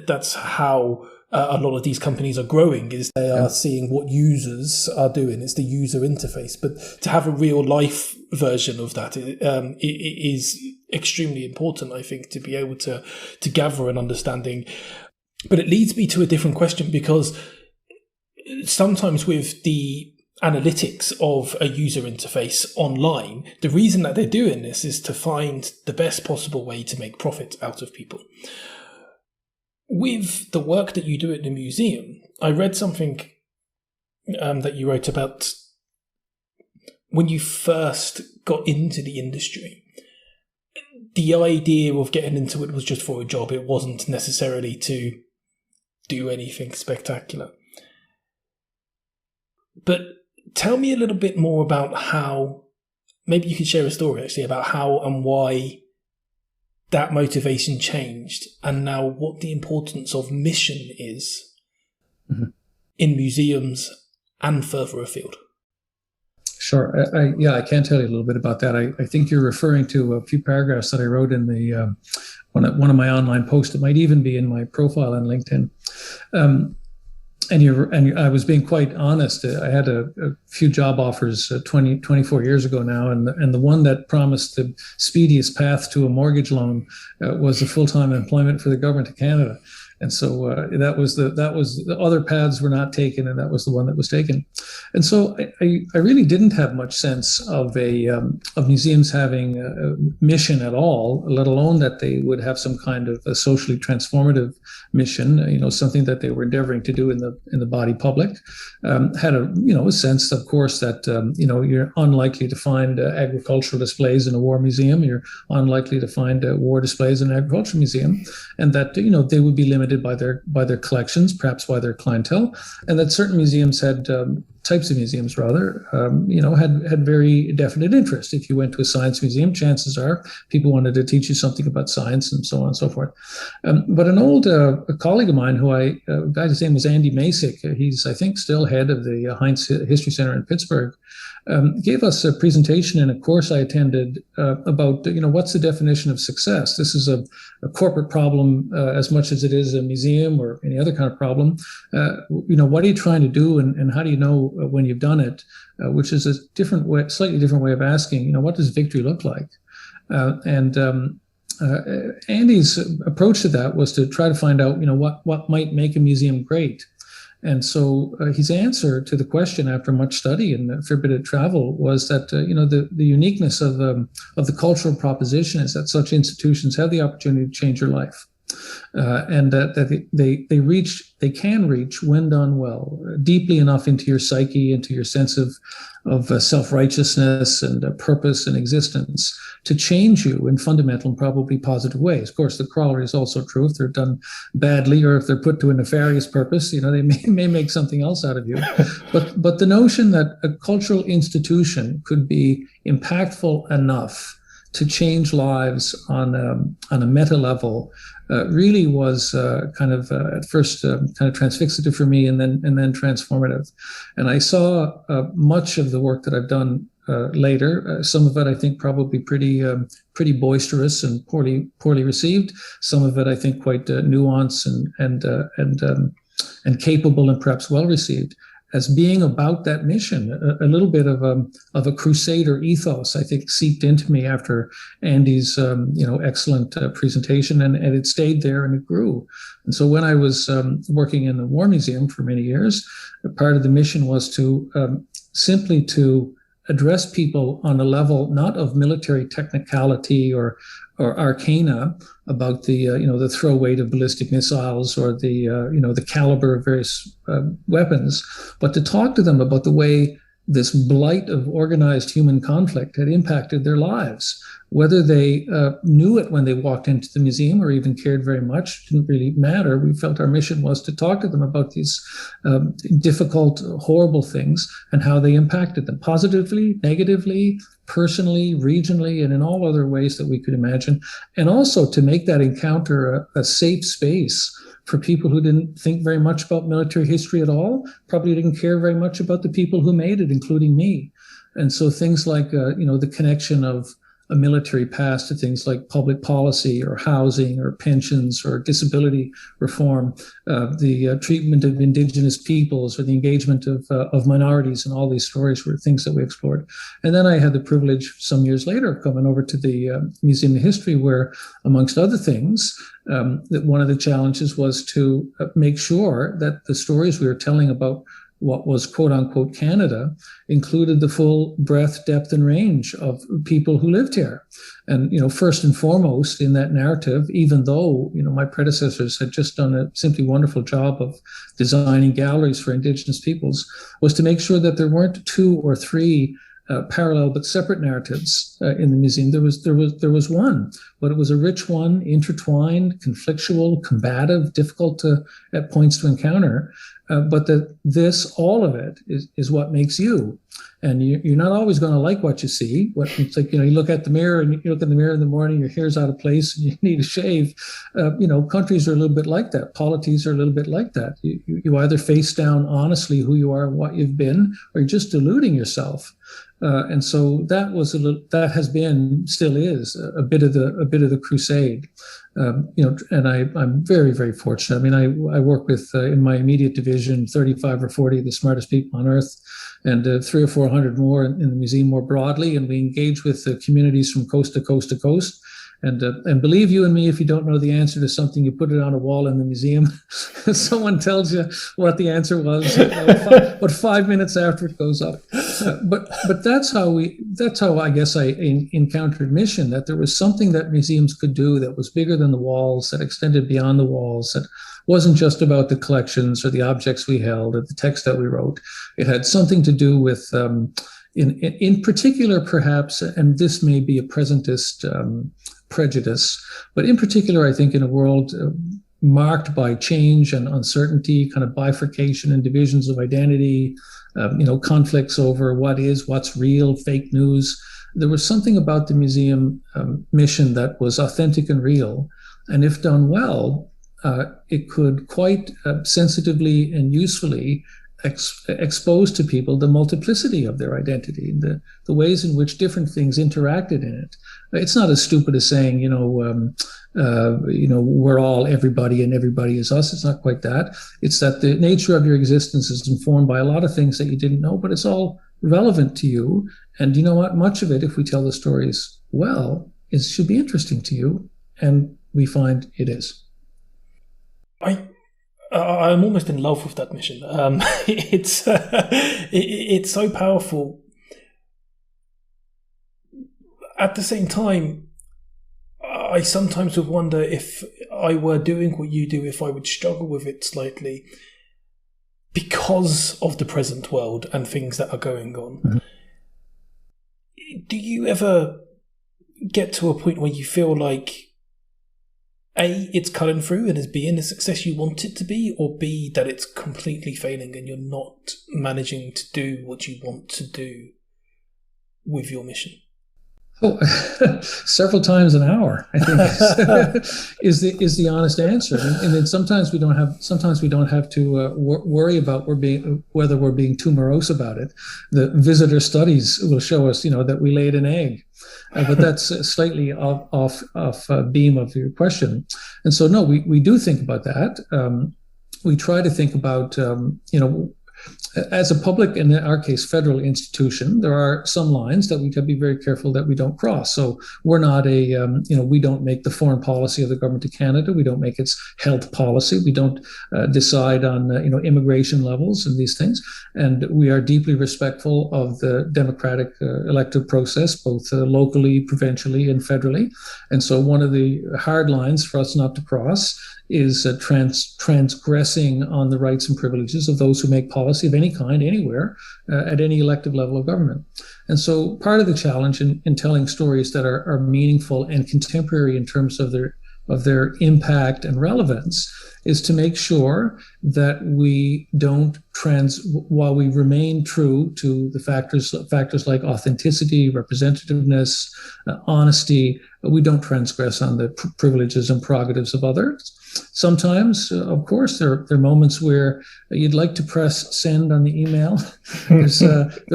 That's how a lot of these companies are growing, is they are seeing what users are doing. It's the user interface. But to have a real life version of that, it is extremely important, I think, to be able to gather an understanding. But it leads me to a different question, because sometimes with the analytics of a user interface online, the reason that they're doing this is to find the best possible way to make profit out of people. With the work that you do at the museum, I read something that you wrote about when you first got into the industry. The idea of getting into it was just for a job. It wasn't necessarily to do anything spectacular. But tell me a little bit more about how, maybe you could share a story actually about how and why that motivation changed, and now what the importance of mission is in museums and further afield. Sure. I can tell you a little bit about that. I think you're referring to a few paragraphs that I wrote in the one of my online posts. It might even be in my profile on LinkedIn. And I was being quite honest. I had a few job offers 24 years ago now, and the one that promised the speediest path to a mortgage loan was a full-time employment for the government of Canada. And so that was the other paths were not taken, and that was the one that was taken. And so I really didn't have much sense of of museums having a mission at all, let alone that they would have some kind of a socially transformative mission. Something that they were endeavoring to do in the body public. Had a sense, of course, that you're unlikely to find agricultural displays in a war museum. You're unlikely to find war displays in an agricultural museum, and that they would be limited by their collections, perhaps by their clientele, and that certain museums had types of museums rather, had very definite interest. If you went to a science museum, chances are people wanted to teach you something about science and so on and so forth. But an old a colleague of mine, his name was Andy Masick, he's I think still head of the Heinz History Center in Pittsburgh, gave us a presentation in a course I attended about what's the definition of success. This is a corporate problem as much as it is a museum or any other kind of problem. What are you trying to do, and how do you know when you've done it? Which is a slightly different way of asking. What does victory look like? Andy's approach to that was to try to find out what might make a museum great. And so his answer to the question, after much study and a fair bit of travel, was that the uniqueness of the cultural proposition is that such institutions have the opportunity to change your life. and that they can reach, when done well, deeply enough into your psyche, into your sense of self-righteousness and purpose and existence, to change you in fundamental and probably positive ways. Of course, the corollary is also true. If they're done badly, or if they're put to a nefarious purpose, they may make something else out of you. But the notion that a cultural institution could be impactful enough to change lives on a meta level really was at first kind of transfixative for me, and then transformative. And I saw much of the work that I've done later. Some of it I think probably pretty boisterous and poorly received. Some of it I think quite nuanced and capable and perhaps well received, as being about that mission. A little bit of a crusader ethos, I think, seeped into me after Andy's excellent presentation, and it stayed there and it grew. And so when I was working in the War Museum for many years, part of the mission was to simply to address people on a level not of military technicality or arcana about the throw weight of ballistic missiles or the caliber of various weapons, but to talk to them about the way this blight of organized human conflict had impacted their lives. Whether they knew it when they walked into the museum or even cared very much didn't really matter. We felt our mission was to talk to them about these difficult, horrible things and how they impacted them positively, negatively, personally, regionally, and in all other ways that we could imagine. And also to make that encounter a safe space for people who didn't think very much about military history at all, probably didn't care very much about the people who made it, including me. And so things like, the connection of a military past to things like public policy or housing or pensions or disability reform, the treatment of indigenous peoples or the engagement of minorities, and all these stories were things that we explored. And then I had the privilege some years later coming over to the Museum of History, where, amongst other things, that one of the challenges was to make sure that the stories we were telling about what was quote unquote Canada included the full breadth, depth, and range of people who lived here. And, first and foremost in that narrative, even though, my predecessors had just done a simply wonderful job of designing galleries for Indigenous peoples, was to make sure that there weren't two or three parallel but separate narratives in the museum. There was one, but it was a rich one, intertwined, conflictual, combative, difficult at points to encounter. But that all of it is what makes you. And you're not always going to like what you see. It's like, you look at the mirror and you look in the mirror in the morning, your hair's out of place and you need a shave. Countries are a little bit like that. Polities are a little bit like that. You either face down honestly who you are and what you've been, or you're just deluding yourself. And so that has been, still is a bit of the crusade. And I'm very, very fortunate. I mean, I work with, in my immediate division, 35 or 40 of the smartest people on earth, and 300 or 400 more in the museum more broadly. And we engage with communities from coast to coast to coast. And believe you and me, if you don't know the answer to something, you put it on a wall in the museum. Someone tells you what the answer was, but 5 minutes after it goes up. But that's how I guess I encountered mission, that there was something that museums could do that was bigger than the walls, that extended beyond the walls, that wasn't just about the collections or the objects we held or the text that we wrote. It had something to do with, in particular, perhaps, and this may be a presentist prejudice, but in particular, I think in a world marked by change and uncertainty, kind of bifurcation and divisions of identity, conflicts over what's real, fake news. There was something about the museum mission that was authentic and real. And if done well, it could quite sensitively and usefully expose to people the multiplicity of their identity, the ways in which different things interacted in it. It's not as stupid as saying, we're all everybody and everybody is us. It's not quite that. It's that the nature of your existence is informed by a lot of things that you didn't know, but it's all relevant to you. And you know what? Much of it, if we tell the stories well, should be interesting to you. And we find it is. I'm almost in love with that mission. It's so powerful. At the same time, I sometimes would wonder if I were doing what you do, if I would struggle with it slightly because of the present world and things that are going on. Mm-hmm. Do you ever get to a point where you feel like A, it's cutting through and is being the success you want it to be, or B, that it's completely failing and you're not managing to do what you want to do with your mission? Oh, several times an hour, I think is the honest answer. And then sometimes we don't have to worry about whether we're being too morose about it. The visitor studies will show us, that we laid an egg. But that's slightly off beam of your question. And so, no, we do think about that. We try to think about, as a public, in our case, federal institution, there are some lines that we have to be very careful that we don't cross. So we're not we don't make the foreign policy of the government of Canada. We don't make its health policy. We don't decide on, immigration levels and these things. And we are deeply respectful of the democratic elective process, both locally, provincially, and federally. And so one of the hard lines for us not to cross is transgressing on the rights and privileges of those who make policy of any kind, anywhere, at any elective level of government. And so part of the challenge in telling stories that are meaningful and contemporary in terms of their impact and relevance is to make sure that we don't while we remain true to the factors like authenticity, representativeness, honesty, we don't transgress on the privileges and prerogatives of others. Sometimes, of course, there are moments where you'd like to press send on the email. There's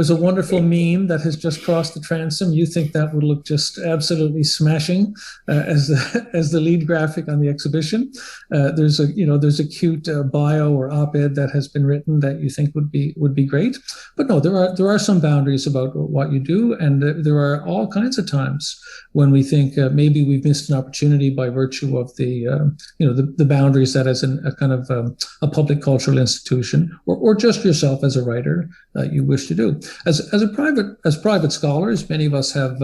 a wonderful meme that has just crossed the transom. You think that would look just absolutely smashing as the lead graphic on the exhibition. There's a cute bio or op-ed that has been written that you think would be great. But no, there are some boundaries about what you do, and there are all kinds of times when we think maybe we've missed an opportunity by virtue of the boundaries that as a kind of a public cultural institution or just yourself as a writer you wish to do. As private scholars, many of us have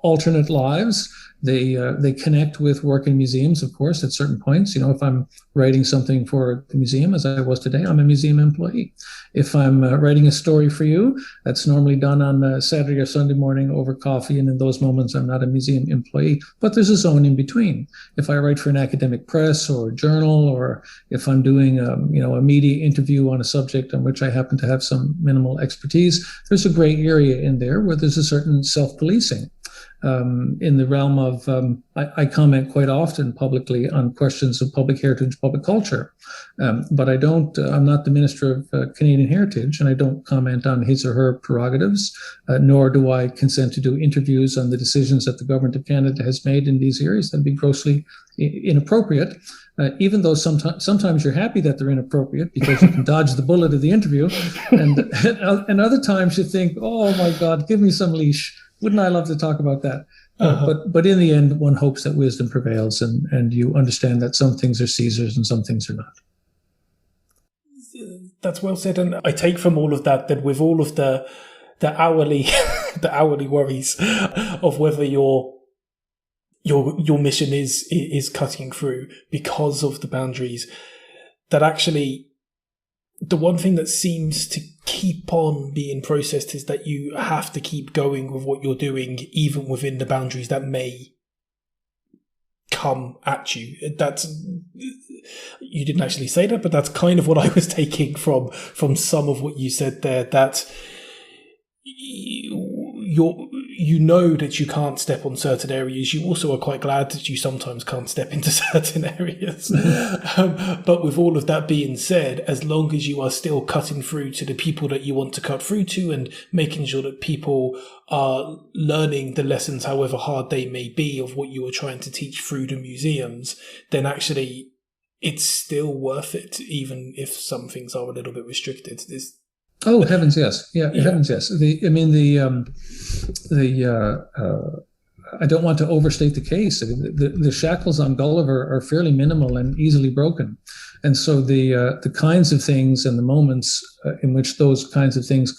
alternate lives. They connect with work in museums, of course, at certain points. If I'm writing something for the museum, as I was today, I'm a museum employee. If I'm writing a story for you, that's normally done on a Saturday or Sunday morning over coffee, and in those moments, I'm not a museum employee. But there's a zone in between. If I write for an academic press or a journal, or if I'm doing a media interview on a subject on which I happen to have some minimal expertise, there's a gray area in there where there's a certain self-policing. In the realm of, I comment quite often publicly on questions of public heritage, public culture, but I'm not the Minister of Canadian Heritage, and I don't comment on his or her prerogatives, nor do I consent to do interviews on the decisions that the Government of Canada has made in these areas. That'd be grossly inappropriate. Even though sometimes you're happy that they're inappropriate because you can dodge the bullet of the interview, and other times you think, oh my God, give me some leash. Wouldn't I love to talk about that? But in the end, one hopes that wisdom prevails, and you understand that some things are Caesar's and some things are not. That's well said, and I take from all of that with all of the hourly the hourly worries of whether your mission is cutting through because of the boundaries, that actually the one thing that seems to keep on being processed is that you have to keep going with what you're doing, even within the boundaries that may come at you. You didn't actually say that, but that's kind of what I was taking from some of what you said there, that you know that you can't step on certain areas. You also are quite glad that you sometimes can't step into certain areas. But with all of that being said, as long as you are still cutting through to the people that you want to cut through to, and making sure that people are learning the lessons, however hard they may be, of what you are trying to teach through the museums, then actually it's still worth it, even if some things are a little bit restricted. Oh, heavens, yes. Yeah, heavens, yes. I don't want to overstate the case. The shackles on Gulliver are fairly minimal and easily broken. And so the kinds of things and the moments in which those kinds of things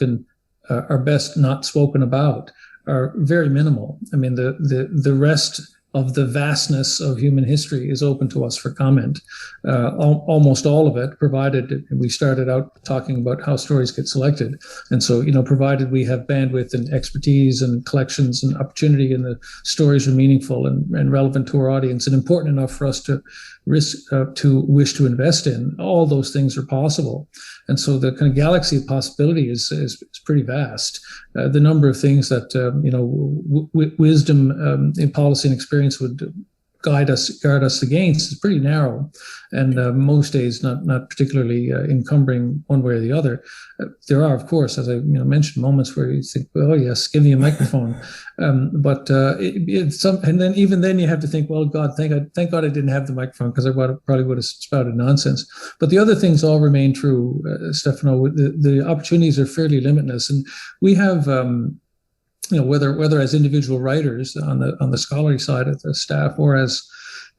are best not spoken about are very minimal. I mean, the rest the vastness of human history is open to us for comment. Almost all of it, provided we started out talking about how stories get selected. And so, provided we have bandwidth and expertise and collections and opportunity, and the stories are meaningful and relevant to our audience and important enough for us to wish to invest in, all those things are possible. And so the kind of galaxy of possibility is pretty vast. The number of things that wisdom in policy and experience would guard us against is pretty narrow, and most days not particularly encumbering one way or the other. There are, of course, as I mentioned, moments where you think, oh yes, give me a microphone, but and then even then you have to think, well, God, thank God I didn't have the microphone, because I probably would have spouted nonsense. But the other things all remain true, Stefano. The opportunities are fairly limitless, and we have. Whether as individual writers on the scholarly side of the staff, or as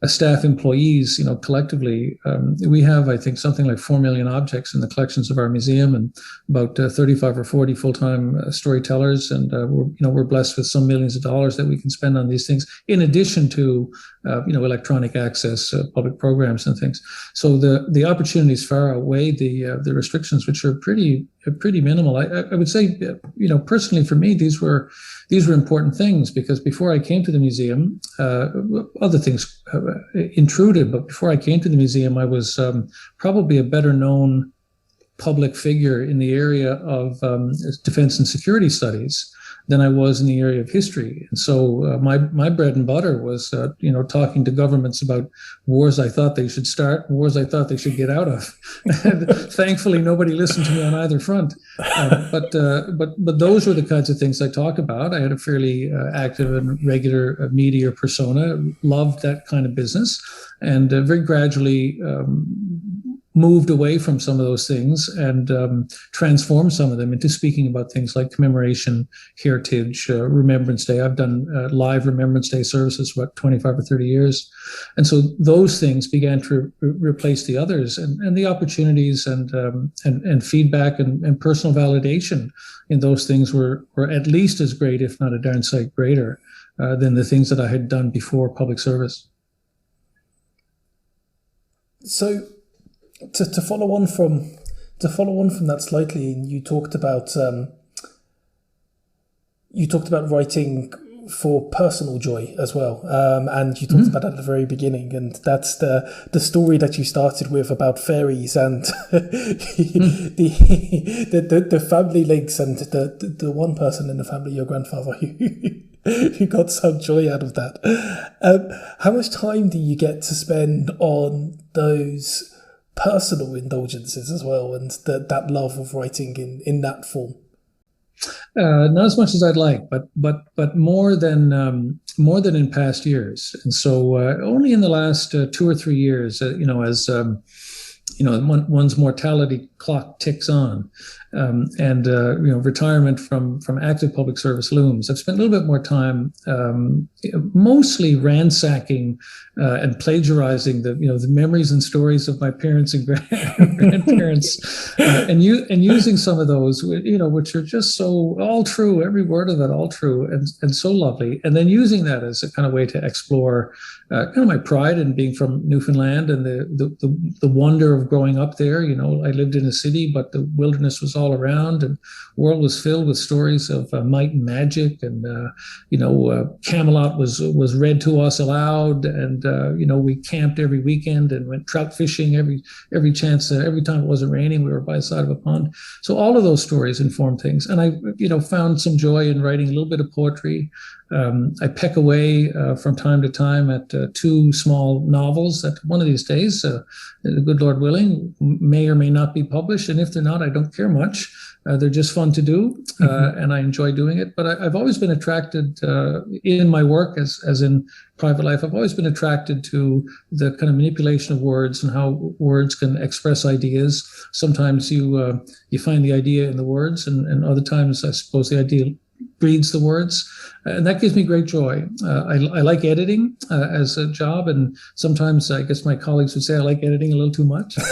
staff employees, collectively, we have, I think, something like 4 million objects in the collections of our museum, and about 35 or 40 full-time storytellers, and we're blessed with some millions of dollars that we can spend on these things, in addition to electronic access, public programs and things. So the opportunities far outweigh the restrictions, which are pretty minimal. I would say, personally for me, these were important things, because before I came to the museum, other things intruded. But before I came to the museum, I was probably a better known public figure in the area of defense and security studies than I was in the area of history. And so my bread and butter was, talking to governments about wars I thought they should start, wars I thought they should get out of. And thankfully, nobody listened to me on either front. But those were the kinds of things I talked about. I had a fairly active and regular media persona, loved that kind of business, and very gradually moved away from some of those things and transformed some of them into speaking about things like commemoration, heritage, Remembrance Day. I've done live Remembrance Day services for about 25 or 30 years. And so those things began to replace the others, and the opportunities and feedback and personal validation in those things were at least as great, if not a darn sight greater, than the things that I had done before public service. So, to follow on from that slightly, you talked about writing for personal joy as well, and you talked about that at the very beginning, and that's the story that you started with about fairies and the family links, and the one person in the family, your grandfather, who got some joy out of that. How much time do you get to spend on those personal indulgences as well, and that love of writing in that form? Not as much as I'd like, but more than in past years. And so only in the last 2 or 3 years, as one's mortality clock ticks on, and retirement from active public service looms, I've spent a little bit more time mostly ransacking and plagiarizing the memories and stories of my parents and grandparents, and using some of those, which are just so all true, every word of it all true, and so lovely, and then using that as a kind of way to explore kind of my pride in being from Newfoundland and the wonder of growing up there. I lived in a city, but the wilderness was all around, and the world was filled with stories of might and magic, and Camelot was read to us aloud, and we camped every weekend and went trout fishing every chance. Every time it wasn't raining, we were by the side of a pond. So all of those stories informed things, and I found some joy in writing a little bit of poetry. I peck away from time to time at 2 small novels that one of these days, the good Lord willing, may or may not be published. And if they're not, I don't care much. They're just fun to do, and I enjoy doing it. But I've always been attracted in my work, as in private life, I've always been attracted to the kind of manipulation of words and how words can express ideas. Sometimes you find the idea in the words, and other times, I suppose, the idea breeds the words. And that gives me great joy. I like editing as a job, and sometimes I guess my colleagues would say I like editing a little too much. the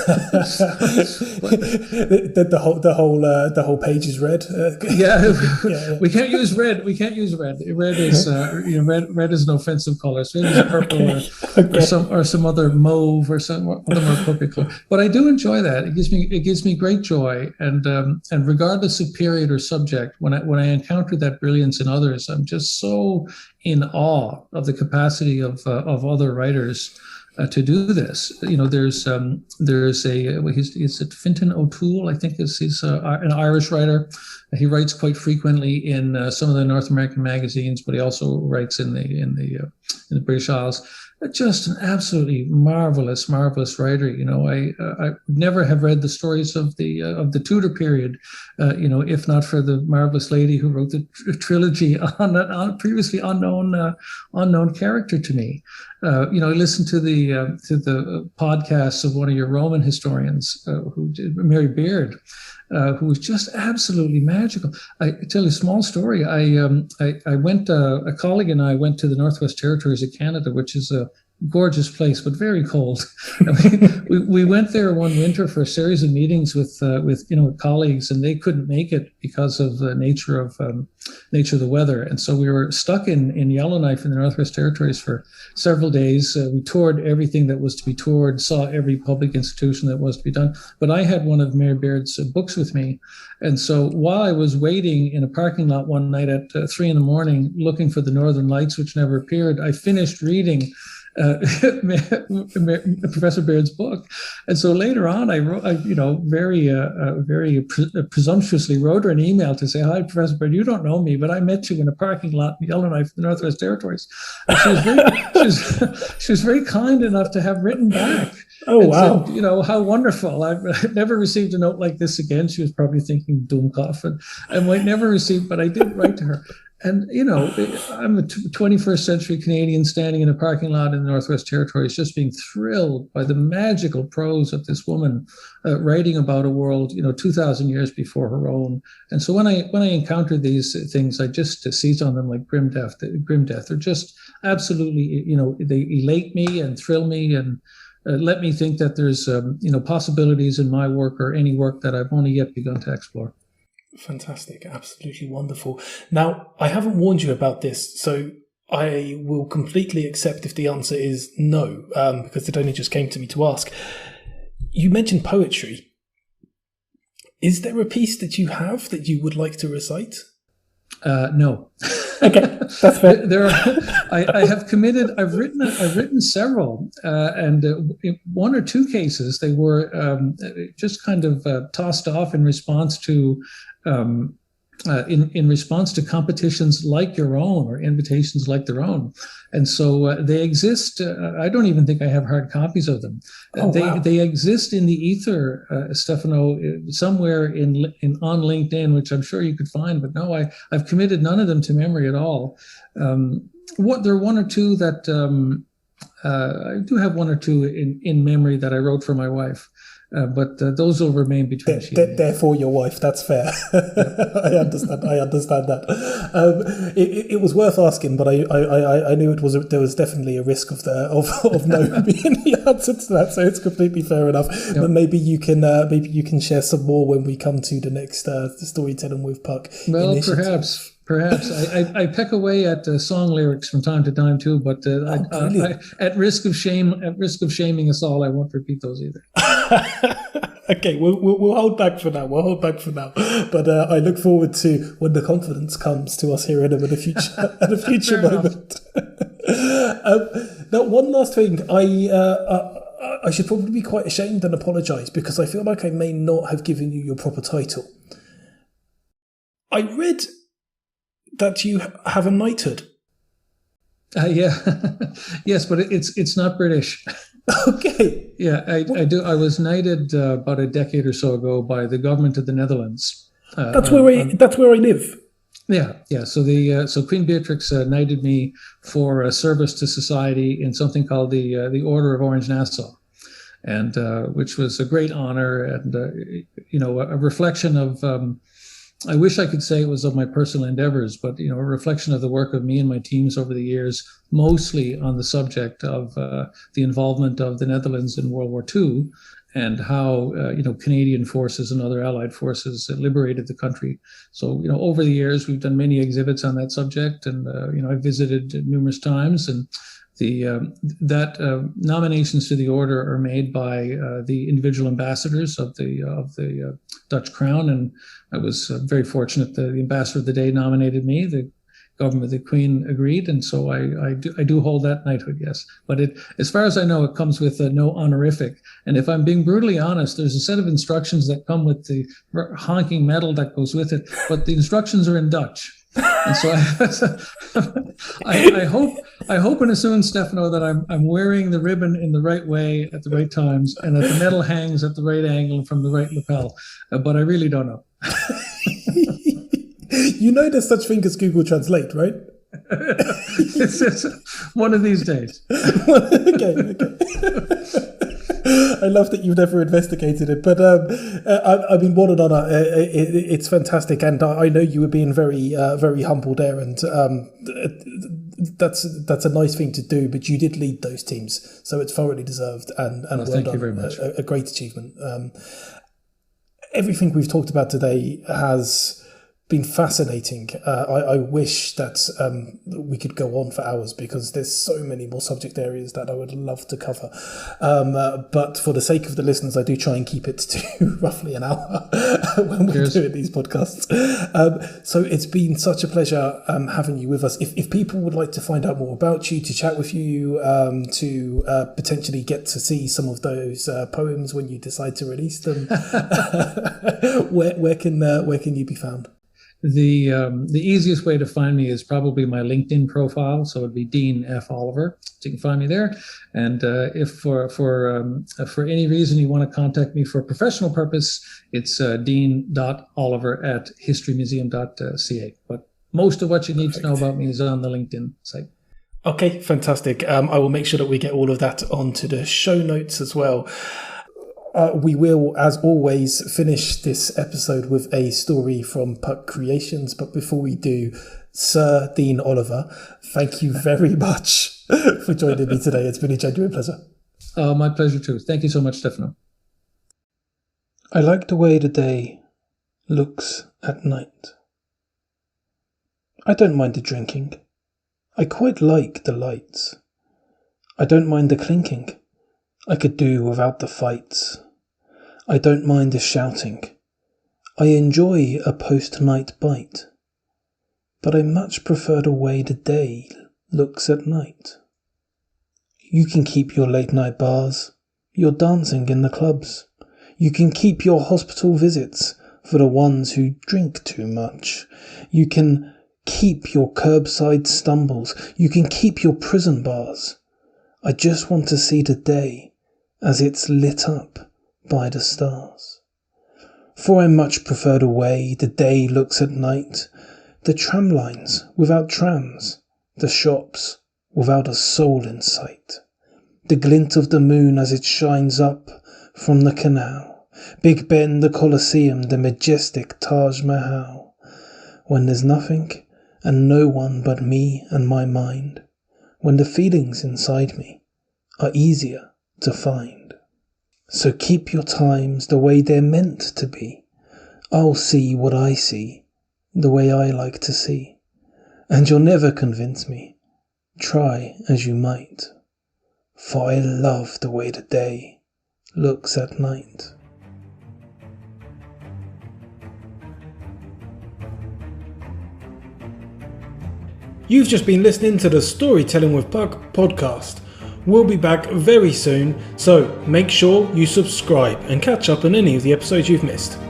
whole page is red. Yeah, we can't use red. Red is red is an offensive color. So maybe it's purple or some other mauve or some other more appropriate color. But I do enjoy that. It gives me great joy, and regardless of period or subject, when I encounter that brilliance in others, I'm just so in awe of the capacity of other writers to do this. There's is it Fintan O'Toole? I think he's an Irish writer. He writes quite frequently in some of the North American magazines, but he also writes in the British Isles. Just an absolutely marvelous writer. I never have read the stories of the Tudor period, if not for the marvelous lady who wrote the trilogy on a previously unknown character to me. I listened to the podcasts of one of your Roman historians, Mary Beard, who was just absolutely magical. I tell you a small story. I went, a colleague and I went to the Northwest Territories of Canada, which is a gorgeous place, but very cold. we went there one winter for a series of meetings with colleagues, and they couldn't make it because of the nature of the weather. And so we were stuck in Yellowknife in the Northwest Territories for several days. We toured everything that was to be toured, saw every public institution that was to be done. But I had one of Mary Baird's books with me. And so while I was waiting in a parking lot one night at 3 a.m, looking for the Northern Lights, which never appeared, I finished reading Professor Baird's book. And so later on, I wrote, very presumptuously wrote her an email to say, "Hi, Professor Baird, you don't know me, but I met you in a parking lot in Yellowknife, the Northwest Territories." And she was very kind enough to have written back. Oh, wow. Said, how wonderful. I've never received a note like this again. She was probably thinking Doomcoff, and might never receive, but I did write to her. And, I'm a 21st century Canadian standing in a parking lot in the Northwest Territories, just being thrilled by the magical prose of this woman writing about a world, 2,000 years before her own. And so when I encounter these things, I just seize on them like grim death. They're just absolutely, they elate me and thrill me and let me think that there's, possibilities in my work or any work that I've only yet begun to explore. Fantastic. Absolutely wonderful. Now, I haven't warned you about this, so I will completely accept if the answer is no, because it only just came to me to ask. You mentioned poetry. Is there a piece that you have that you would like to recite? No. Okay, that's fair. I have committed. I've written several, and in one or two cases they were just kind of tossed off in response to in response to competitions like your own or invitations like their own. And so they exist. I don't even think I have hard copies of them. Wow. They exist in the ether, Stefano, somewhere on LinkedIn, which I'm sure you could find. But no, I've committed none of them to memory at all. There are one or two that I do have one or two in memory that I wrote for my wife. But those will remain between she and me. Therefore, your wife. That's fair. I understand that. It was worth asking, but I knew there was definitely a risk of no being the answer to that. So it's completely fair enough. Yep. But maybe you can share some more when we come to the next Storytelling with Puck. Well, initiative. Perhaps I peck away at song lyrics from time to time too, but at risk of shaming us all, I won't repeat those either. Okay, we'll hold back for now. But I look forward to when the confidence comes to us here at a future moment. Now, one last thing, I should probably be quite ashamed and apologise because I feel like I may not have given you your proper title. I read that you have a knighthood. Yeah, yes, but it's not British. Okay. Yeah, I do. I was knighted about a decade or so ago by the government of the Netherlands. That's where I live. Yeah. So Queen Beatrix knighted me for service to society in something called the Order of Orange Nassau, and which was a great honor and a reflection of I wish I could say it was of my personal endeavors, but a reflection of the work of me and my teams over the years, mostly on the subject of the involvement of the Netherlands in World War II and how Canadian forces and other Allied forces liberated the country. So over the years we've done many exhibits on that subject, and I visited numerous times, and nominations to the order are made by the individual ambassadors of the Dutch Crown, and I was very fortunate that the ambassador of the day nominated me. The government, the Queen, agreed, and so I do hold that knighthood, yes. But as far as I know, it comes with no honorific. And if I'm being brutally honest, there's a set of instructions that come with the honking medal that goes with it, but the instructions are in Dutch. And so I hope and assume, Stefano, that I'm wearing the ribbon in the right way at the right times, and that the medal hangs at the right angle from the right lapel. But I really don't know. You know there's such thing as Google Translate, right? It's one of these days. Okay. I love that you've never investigated it, but I mean, what an honor! It's fantastic, and I know you were being very, very humble there, and that's a nice thing to do. But you did lead those teams, so it's thoroughly deserved, and well thank done. You very much. A great achievement. Everything we've talked about today has been fascinating. I wish that we could go on for hours, because there's so many more subject areas that I would love to cover. But for the sake of the listeners, I do try and keep it to roughly an hour when we're doing these podcasts. So it's been such a pleasure having you with us. If people would like to find out more about you, to chat with you, to potentially get to see some of those poems when you decide to release them, where can you be found? The easiest way to find me is probably my LinkedIn profile, so it'd be Dean F. Oliver. So you can find me there. And if for any reason you want to contact me for a professional purpose, it's dean.oliver@historymuseum.ca. But most of what you need to know about me is on the LinkedIn site. Okay, fantastic. I will make sure that we get all of that onto the show notes as well. We will, as always, finish this episode with a story from Puck Creations. But before we do, Sir Dean Oliver, thank you very much for joining me today. It's been a genuine pleasure. My pleasure too. Thank you so much, Stefano. I like the way the day looks at night. I don't mind the drinking. I quite like the lights. I don't mind the clinking. I could do without the fights. I don't mind the shouting. I enjoy a post-night bite. But I much prefer the way the day looks at night. You can keep your late-night bars, your dancing in the clubs. You can keep your hospital visits for the ones who drink too much. You can keep your curbside stumbles. You can keep your prison bars. I just want to see the day as it's lit up by the stars. For I much prefer the way the day looks at night, the tram lines without trams, the shops without a soul in sight, the glint of the moon as it shines up from the canal, Big Ben, the Colosseum, the majestic Taj Mahal, when there's nothing and no one but me and my mind, when the feelings inside me are easier to find. So keep your times the way they're meant to be. I'll see what I see, the way I like to see. And you'll never convince me, try as you might. For I love the way the day looks at night. You've just been listening to the Storytelling with Puck podcast. We'll be back very soon, so make sure you subscribe and catch up on any of the episodes you've missed.